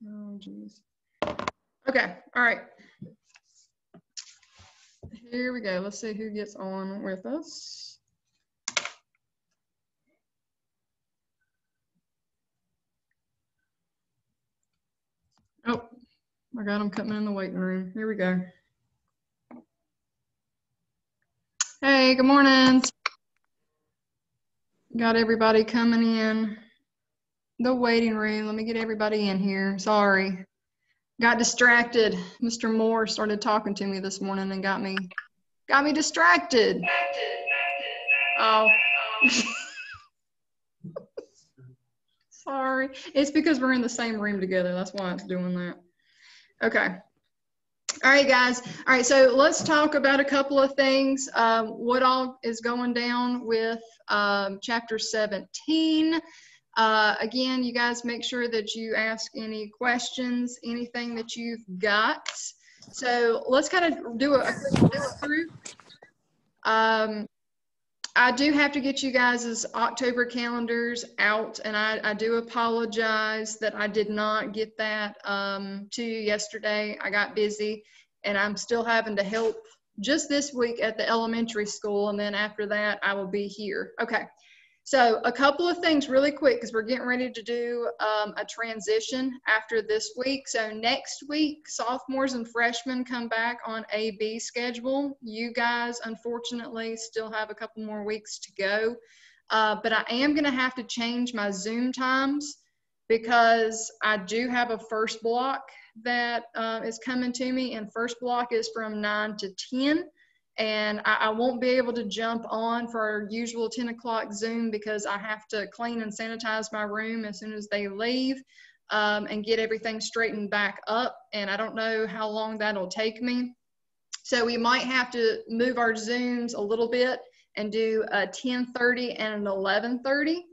Oh, geez. Okay, all right. Here we go. Let's see who gets on with us. Oh, I got them coming in the waiting room. Here we go. Hey, good morning. Got everybody coming in the waiting room. Let me get everybody in here. Sorry. Got distracted. Mr. Moore started talking to me this morning and got me distracted. Oh. Sorry. It's because we're in the same room together. That's why it's doing that. Okay. All right, guys. All right, so let's talk about a couple of things. What all is going down with chapter 17. Again, you guys make sure that you ask any questions, anything that you've got. So let's kind of do a quick walkthrough. I do have to get you guys' October calendars out, and I do apologize that I did not get that to you yesterday. I got busy, and I'm still having to help just this week at the elementary school, and then after that, I will be here. Okay, so a couple of things really quick, because we're getting ready to do a transition after this week. So next week, sophomores and freshmen come back on A/B schedule. You guys, unfortunately, still have a couple more weeks to go. But I am going to have to change my Zoom times because I do have a first block that is coming to me, and first block is from 9 to 10. And I won't be able to jump on for our usual 10 o'clock Zoom because I have to clean and sanitize my room as soon as they leave and get everything straightened back up. And I don't know how long that'll take me. So we might have to move our Zooms a little bit and do a 10:30 and an 11:30.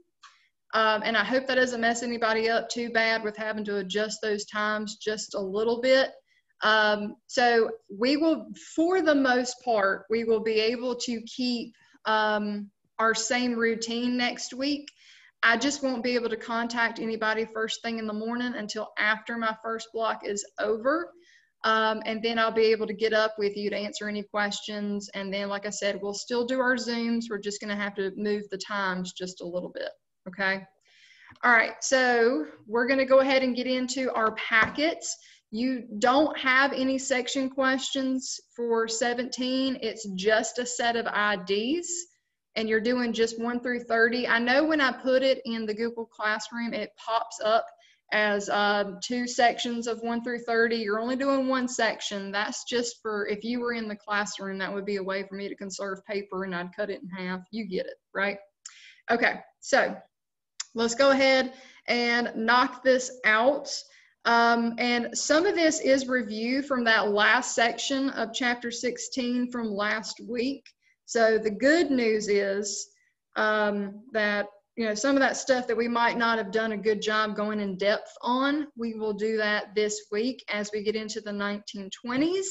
And I hope that doesn't mess anybody up too bad with having to adjust those times just a little bit. So we will, for the most part, we will be able to keep our same routine next week. I just won't be able to contact anybody first thing in the morning until after my first block is over. And then I'll be able to get up with you to answer any questions. And then, like I said, we'll still do our Zooms. We're just going to have to move the times just a little bit. Okay. All right. So we're going to go ahead and get into our packets. You don't have any section questions for 17. It's just a set of IDs, and you're doing just 1 through 30. I know when I put it in the Google Classroom, it pops up as 2 sections of 1 through 30. You're only doing 1 section. That's just for if you were in the classroom, that would be a way for me to conserve paper, and I'd cut it in half. You get it, right? Okay, so let's go ahead and knock this out. And some of this is review from that last section of chapter 16 from last week. So the good news is that, you know, some of that stuff that we might not have done a good job going in depth on, we will do that this week as we get into the 1920s.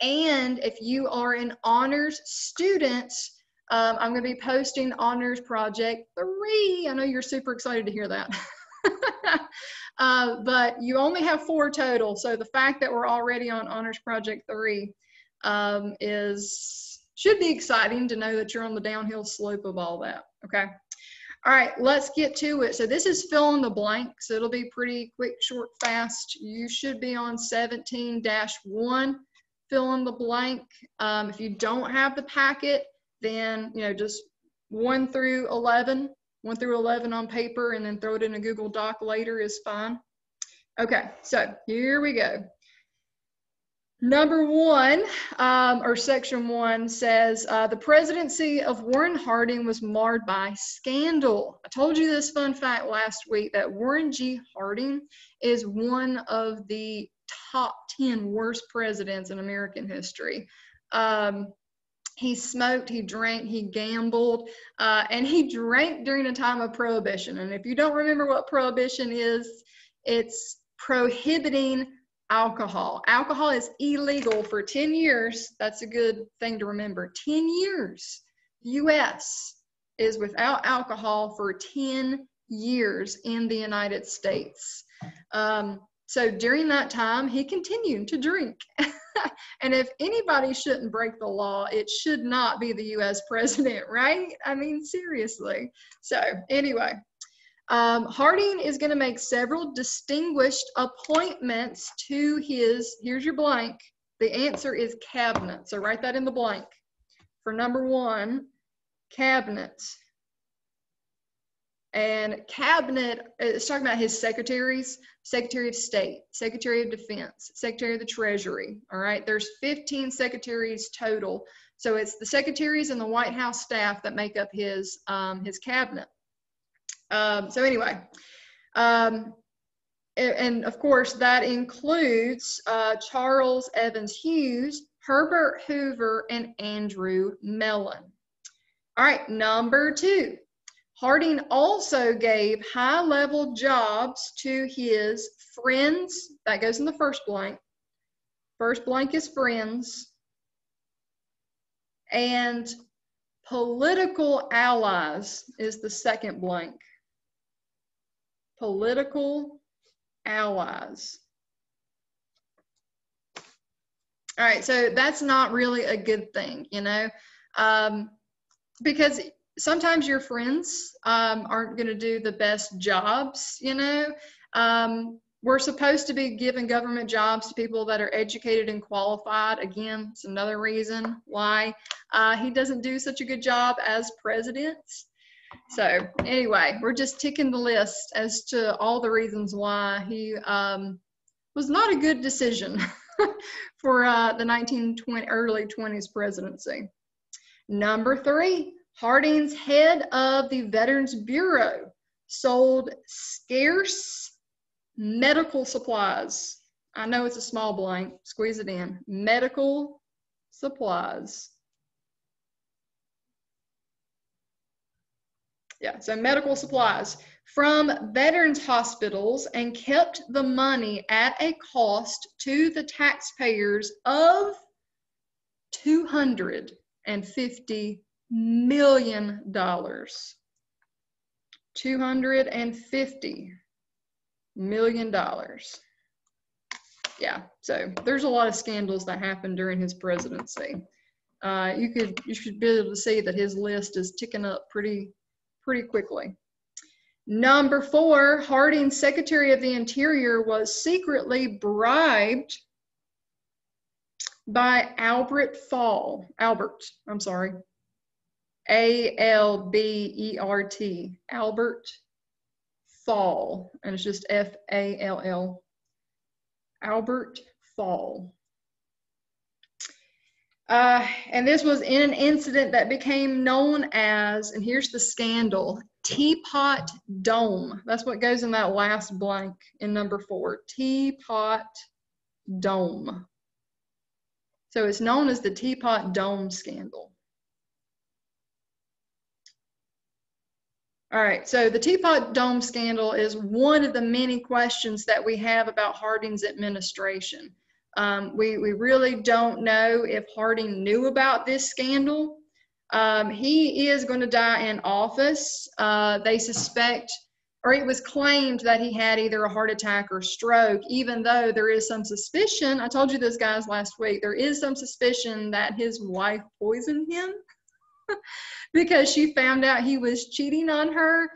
And if you are an honors student, I'm going to be posting Honors Project 3. I know you're super excited to hear that. But you only have 4 total. So the fact that we're already on Honors Project 3 should be exciting to know that you're on the downhill slope of all that. Okay. All right, let's get to it. So this is fill in the blank. So it'll be pretty quick, short, fast. You should be on 17-1, fill in the blank. If you don't have the packet, then, you know, just 1 through 11 on paper, and then throw it in a Google Doc later is fine. Okay, so here we go. Number 1, or section 1 says, the presidency of Warren Harding was marred by scandal. I told you this fun fact last week that Warren G. Harding is one of the top 10 worst presidents in American history. He smoked, he drank, he gambled, and he drank during a time of prohibition. And if you don't remember what prohibition is, it's prohibiting alcohol. Alcohol is illegal for 10 years. That's a good thing to remember. 10 years. U.S. is without alcohol for 10 years in the United States. So during that time, he continued to drink. And if anybody shouldn't break the law, it should not be the US president, right? I mean, seriously. So anyway, Harding is going to make several distinguished appointments to his, here's your blank. The answer is cabinet. So write that in the blank. For number 1, cabinet. And cabinet, it's talking about his secretaries, Secretary of State, Secretary of Defense, Secretary of the Treasury, all right? There's 15 secretaries total. So it's the secretaries and the White House staff that make up his cabinet. So anyway, and of course that includes Charles Evans Hughes, Herbert Hoover, and Andrew Mellon. All right, number 2. Harding also gave high-level jobs to his friends. That goes in the first blank. First blank is friends. And political allies is the second blank. Political allies. All right, so that's not really a good thing, you know, because sometimes your friends aren't going to do the best jobs, you know. We're supposed to be giving government jobs to people that are educated and qualified. Again, it's another reason why he doesn't do such a good job as president. So anyway, we're just ticking the list as to all the reasons why he was not a good decision for the early 20s presidency. Number 3. Harding's head of the Veterans Bureau sold scarce medical supplies. I know it's a small blank, squeeze it in. Medical supplies. Yeah, so medical supplies from veterans hospitals and kept the money at a cost to the taxpayers of $250 million. $250 million. Yeah, so there's a lot of scandals that happened during his presidency. You should be able to see that his list is ticking up pretty quickly. Number 4, Harding's Secretary of the Interior was secretly bribed by Albert Fall. Albert, I'm sorry. A-L-B-E-R-T. Albert Fall. And it's just F-A-L-L. Albert Fall. And this was in an incident that became known as, and here's the scandal, Teapot Dome. That's what goes in that last blank in number 4. Teapot Dome. So it's known as the Teapot Dome scandal. All right, so the Teapot Dome scandal is one of the many questions that we have about Harding's administration. We really don't know if Harding knew about this scandal. He is going to die in office. They suspect, or it was claimed that he had either a heart attack or stroke, even though there is some suspicion. I told you this, guys, last week. There is some suspicion that his wife poisoned him because she found out he was cheating on her.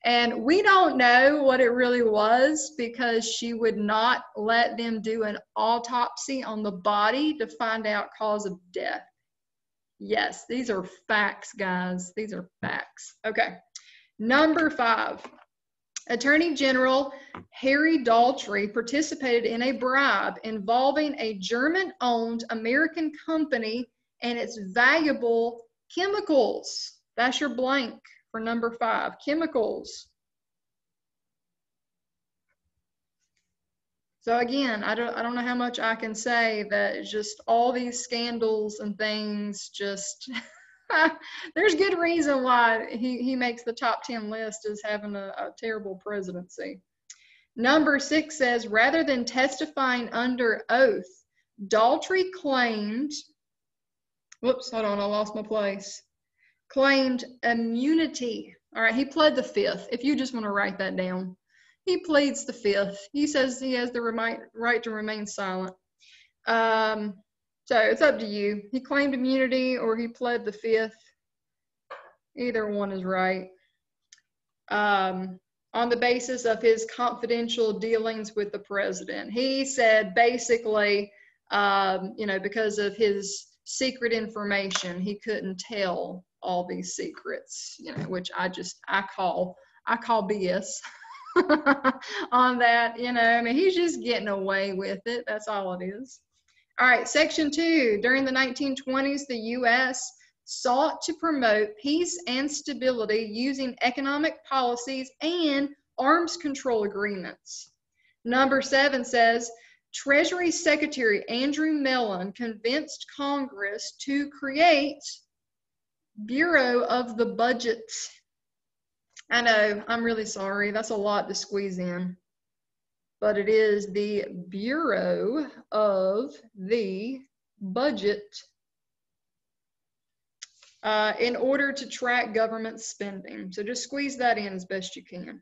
And we don't know what it really was because she would not let them do an autopsy on the body to find out cause of death. Yes, these are facts, guys. These are facts. Okay. Number 5. Attorney General Harry Daughtry participated in a bribe involving a German-owned American company and its valuable chemicals. That's your blank for number 5, chemicals. So again, I don't know how much I can say that just all these scandals and things just, there's good reason why he makes the top 10 list as having a terrible presidency. Number 6 says, rather than testifying under oath, Daughtry claimed, whoops, hold on, I lost my place. Claimed immunity. All right, he pled the 5th, if you just want to write that down. He pleads the fifth. He says he has the right to remain silent. So it's up to you. He claimed immunity or he pled the fifth. Either one is right. On the basis of his confidential dealings with the president. He said basically, because of his secret information, he couldn't tell all these secrets, which I call BS on that, he's just getting away with it. That's all it is. All right, section 2, during the 1920s, the U.S. sought to promote peace and stability using economic policies and arms control agreements. Number 7 says, Treasury Secretary Andrew Mellon convinced Congress to create Bureau of the Budget. I know, I'm really sorry. That's a lot to squeeze in. But it is the Bureau of the Budget in order to track government spending. So just squeeze that in as best you can.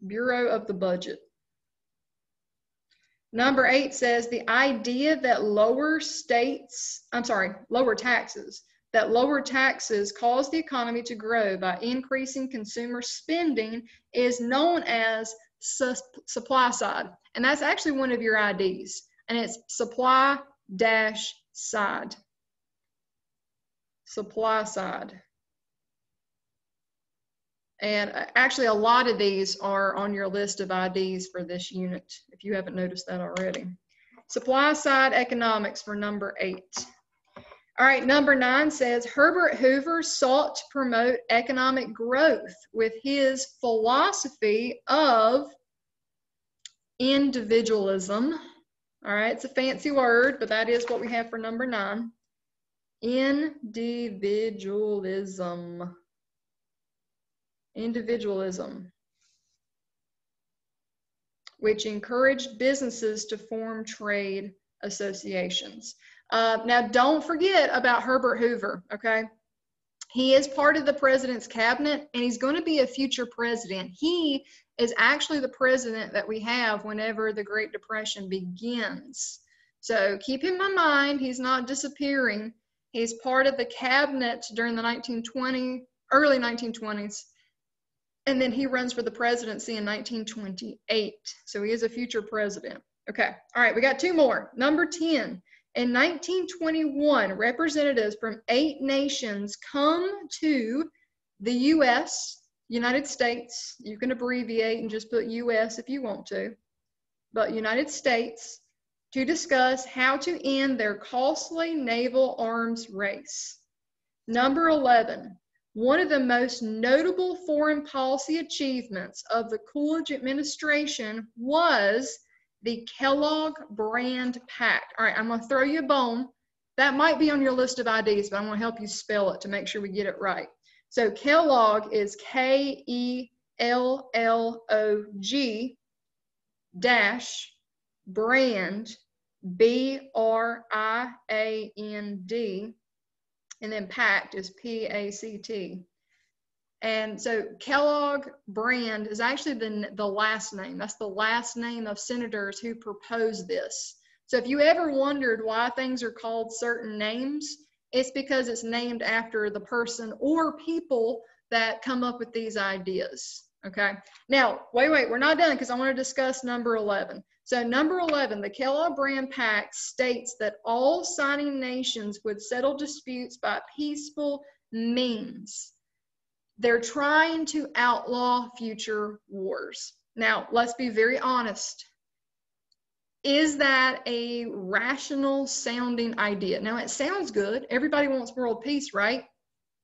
Bureau of the Budget. Number 8 says the idea that lower taxes cause the economy to grow by increasing consumer spending is known as supply side. And that's actually one of your IDs. And it's supply-side. Supply side. And actually a lot of these are on your list of IDs for this unit, if you haven't noticed that already. Supply side economics for number 8. All right, number 9 says Herbert Hoover sought to promote economic growth with his philosophy of individualism. All right, it's a fancy word, but that is what we have for number 9. Individualism. Individualism, which encouraged businesses to form trade associations. Now, don't forget about Herbert Hoover, okay? He is part of the president's cabinet, and he's going to be a future president. He is actually the president that we have whenever the Great Depression begins. So keep him in mind, he's not disappearing. He's part of the cabinet during the early 1920s. And then he runs for the presidency in 1928. So he is a future president. Okay. All right. We got 2 more. Number 10. In 1921, representatives from 8 nations come to the U.S., United States. You can abbreviate and just put U.S. if you want to. But United States, to discuss how to end their costly naval arms race. Number 11. One of the most notable foreign policy achievements of the Coolidge administration was the Kellogg-Brand Pact. All right, I'm going to throw you a bone. That might be on your list of IDs, but I'm going to help you spell it to make sure we get it right. So Kellogg is Kellogg dash brand, BRIAND, and then pact is PACT. And so Kellogg Brand is actually the last name. That's the last name of senators who proposed this. So if you ever wondered why things are called certain names, it's because it's named after the person or people that come up with these ideas. Okay. Now, wait, we're not done because I want to discuss number 11. So number 11, the Kellogg-Brand Pact states that all signing nations would settle disputes by peaceful means. They're trying to outlaw future wars. Now, let's be very honest. Is that a rational sounding idea? Now, it sounds good. Everybody wants world peace, right?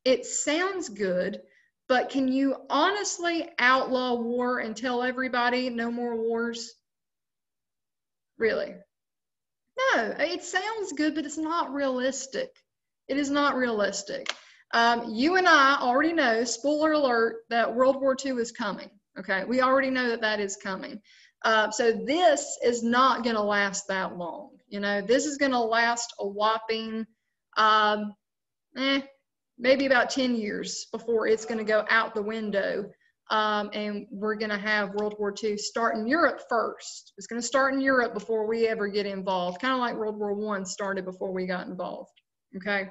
It sounds good, but can you honestly outlaw war and tell everybody no more wars? Really? No, it sounds good, but it's not realistic. It is not realistic. You and I already know, spoiler alert, that World War II is coming. Okay, we already know that that is coming. So this is not going to last that long. You know, this is going to last a whopping, maybe about 10 years before it's going to go out the window. and we're going to have World War II start in Europe first. It's going to start in Europe before we ever get involved, kind of like World War I started before we got involved, okay?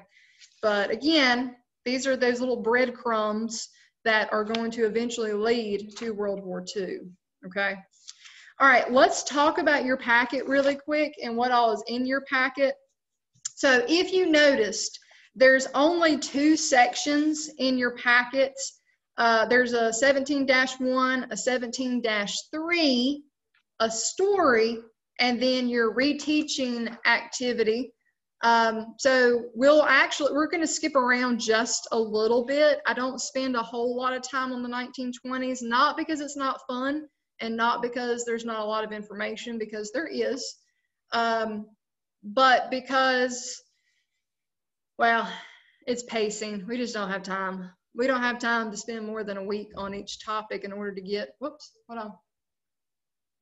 But again, these are those little breadcrumbs that are going to eventually lead to World War II, okay? All right, let's talk about your packet really quick and what all is in your packet. So if you noticed, there's only 2 sections in your packets. There's a 17-1, a 17-3, a story, and then your reteaching activity. So we're going to skip around just a little bit. I don't spend a whole lot of time on the 1920s, not because it's not fun and not because there's not a lot of information, because there is, but because, well, it's pacing. We just don't have time. We don't have time to spend more than a week on each topic in order to get,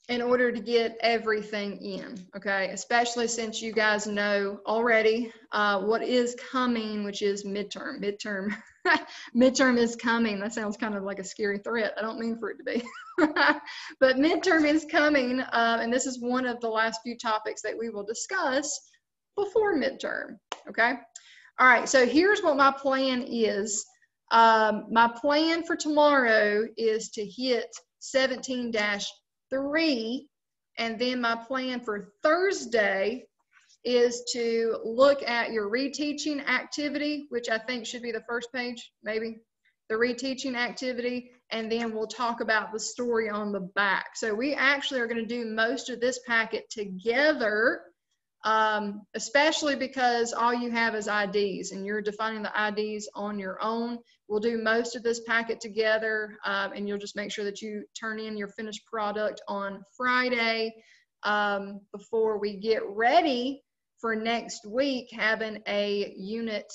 in order to get everything in, okay? Especially since you guys know already what is coming, which is midterm. Midterm is coming. That sounds kind of like a scary threat. I don't mean for it to be. But midterm is coming, and this is one of the last few topics that we will discuss before midterm, okay? All right, so here's what my plan is. My plan for tomorrow is to hit 17-3, and then my plan for Thursday is to look at your reteaching activity, which I think should be the first page, maybe, the reteaching activity, and then we'll talk about the story on the back. So we actually are going to do most of this packet together, especially because all you have is IDs and you're defining the IDs on your own. We'll do most of this packet together, and you'll just make sure that you turn in your finished product on Friday before we get ready for next week, having a unit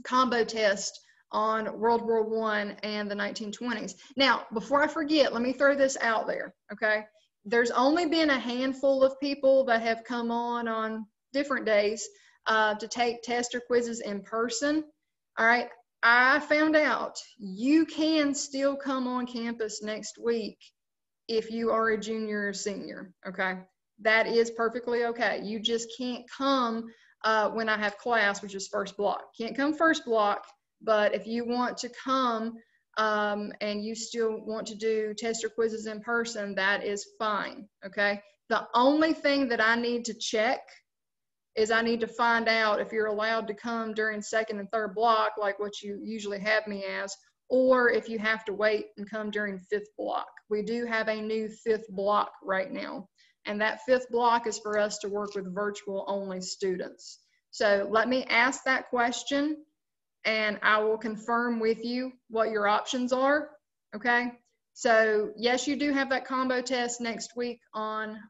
combo test on World War I and the 1920s. Now, before I forget, let me throw this out there, okay? There's only been a handful of people that have come on different days to take test or quizzes in person. All right, I found out you can still come on campus next week if you are a junior or senior, okay? That is perfectly okay. You just can't come when I have class, which is first block. Can't come first block, but if you want to come and you still want to do test or quizzes in person, that is fine, okay? The only thing that I need to check is I need to find out if you're allowed to come during second and third block, like what you usually have me as, or if you have to wait and come during 5th block. We do have a new 5th block right now, and that 5th block is for us to work with virtual only students. So let me ask that question, and I will confirm with you what your options are, okay? So yes, you do have that combo test next week on,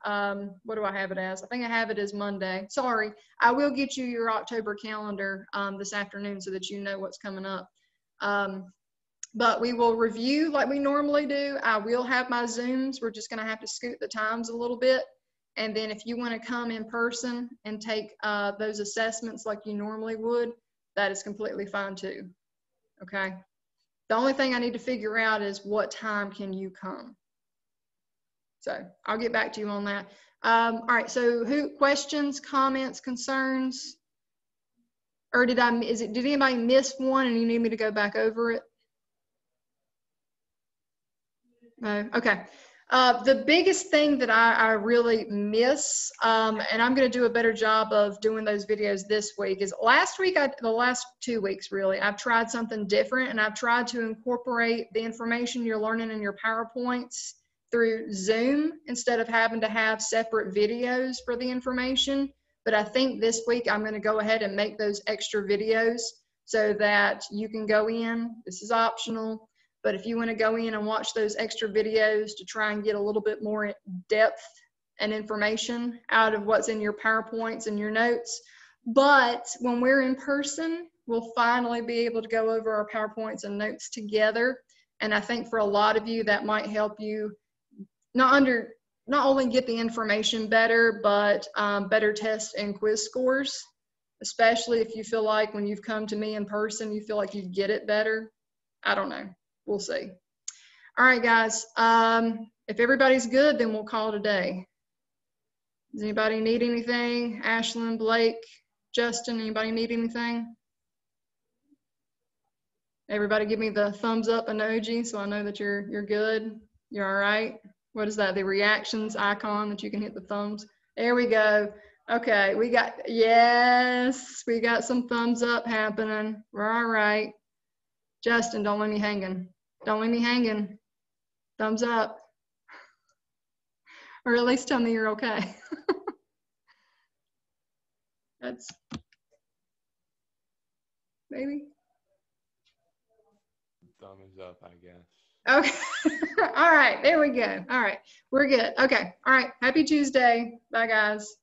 what do I have it as? I think I have it as Monday. Sorry, I will get you your October calendar this afternoon so that you know what's coming up. But we will review like we normally do. I will have my Zooms. We're just gonna have to scoot the times a little bit. And then if you wanna come in person and take those assessments like you normally would, that is completely fine too, okay? The only thing I need to figure out is what time can you come? So I'll get back to you on that. All right, so questions, comments, concerns? Or did anybody miss one and you need me to go back over it? No, okay. The biggest thing that I really miss, and I'm going to do a better job of doing those videos this week, is last week, the last 2 weeks really, I've tried something different, and I've tried to incorporate the information you're learning in your PowerPoints through Zoom instead of having to have separate videos for the information. But I think this week I'm going to go ahead and make those extra videos so that you can go in. This is optional. But if you want to go in and watch those extra videos to try and get a little bit more depth and information out of what's in your PowerPoints and your notes. But when we're in person, we'll finally be able to go over our PowerPoints and notes together. And I think for a lot of you, that might help you not only get the information better, but better test and quiz scores, especially if you feel like when you've come to me in person, you feel like you get it better. I don't know. we'll see. All right, guys. If everybody's good, then we'll call it a day. Does anybody need anything? Ashlyn, Blake, Justin, anybody need anything? Everybody give me the thumbs up emoji so I know that you're good. You're all right. What is that? The reactions icon that you can hit the thumbs. There we go. Okay, yes, we got some thumbs up happening. We're all right. Justin, don't leave me hanging. Don't leave me hanging. Thumbs up. Or at least tell me you're okay. That's maybe. Thumbs up, I guess. Okay. All right, there we go. All right, we're good. Okay. All right. Happy Tuesday. Bye, guys.